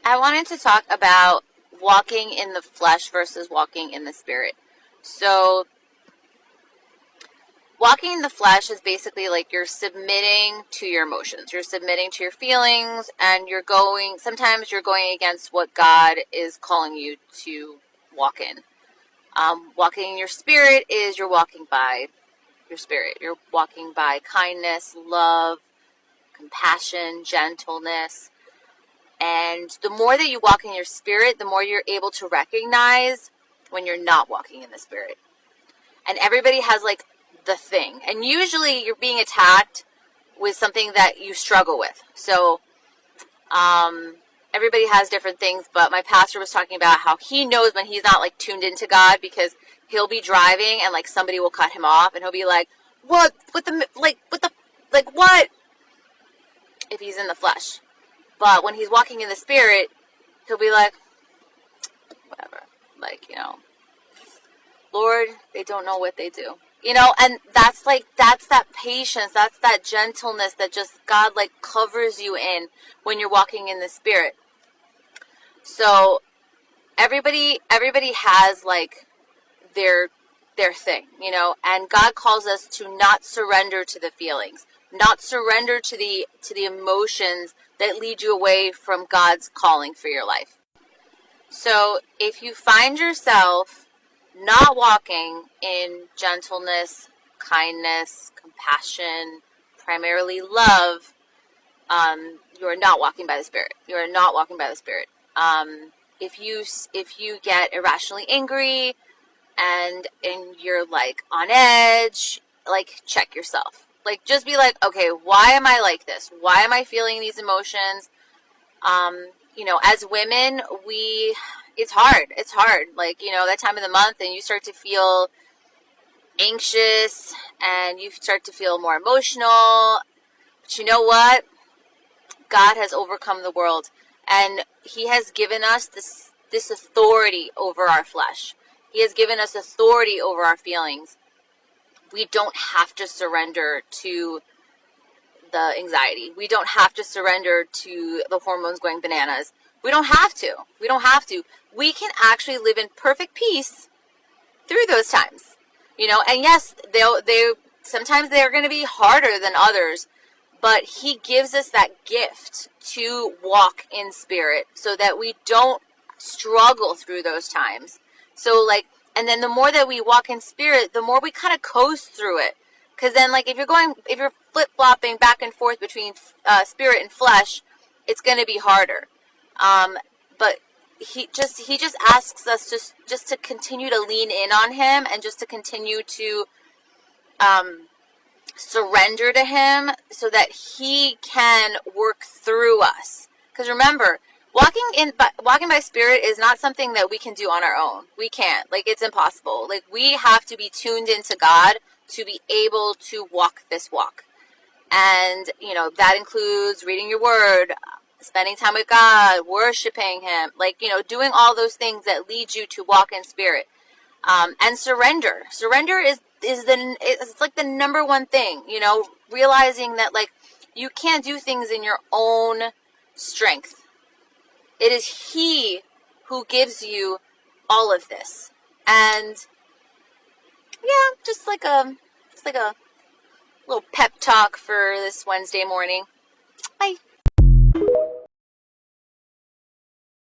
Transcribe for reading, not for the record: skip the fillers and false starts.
I wanted to talk about walking in the flesh versus walking in the spirit. So, walking in the flesh is basically like you're submitting to your emotions, you're submitting to your feelings, and sometimes you're going against what God is calling you to walk in. Walking in your spirit is you're walking by your spirit. You're walking by kindness, love, compassion, gentleness. And the more that you walk in your spirit, the more you're able to recognize when you're not walking in the spirit. And everybody has like the thing. And usually you're being attacked with something that you struggle with. So everybody has different things, but my pastor was talking about how he knows when he's not like tuned into God, because he'll be driving and like somebody will cut him off and he'll be like, what? What? If he's in the flesh. But when he's walking in the spirit, he'll be like, whatever. Like, Lord, they don't know what they do. And that's that patience, that's that gentleness that just God like covers you in when you're walking in the spirit. So everybody has like their thing, and God calls us to not surrender to the feelings, not surrender to the emotions that lead you away from God's calling for your life. So if you find yourself not walking in gentleness, kindness, compassion, primarily love, you are not walking by the Spirit. You are not walking by the Spirit. If you get irrationally angry and you're like on edge, like check yourself. Like just be like, okay, why am I like this? Why am I feeling these emotions? As women, it's hard. It's hard. Like, that time of the month and you start to feel anxious and you start to feel more emotional. But you know what? God has overcome the world, and he has given us this authority over our flesh. He has given us authority over our feelings. We don't have to surrender to the anxiety. We don't have to surrender to the hormones going bananas. We don't have to. We don't have to. We can actually live in perfect peace through those times. And yes, they sometimes they're going to be harder than others, but he gives us that gift to walk in spirit so that we don't struggle through those times. So and then the more that we walk in spirit, the more we kind of coast through it. Because then, if you're flip-flopping back and forth between spirit and flesh, it's going to be harder. But he just asks us just to continue to lean in on him, and just to continue to surrender to him so that he can work through us. Because remember, walking by spirit is not something that we can do on our own. We can't. It's impossible. We have to be tuned into God to be able to walk this walk. And, that includes reading your word, spending time with God, worshiping him, doing all those things that lead you to walk in spirit. And surrender. Surrender it's like the number one thing, realizing that you can't do things in your own strength. It is he who gives you all of this. And yeah, just like a little pep talk for this Wednesday morning. Bye.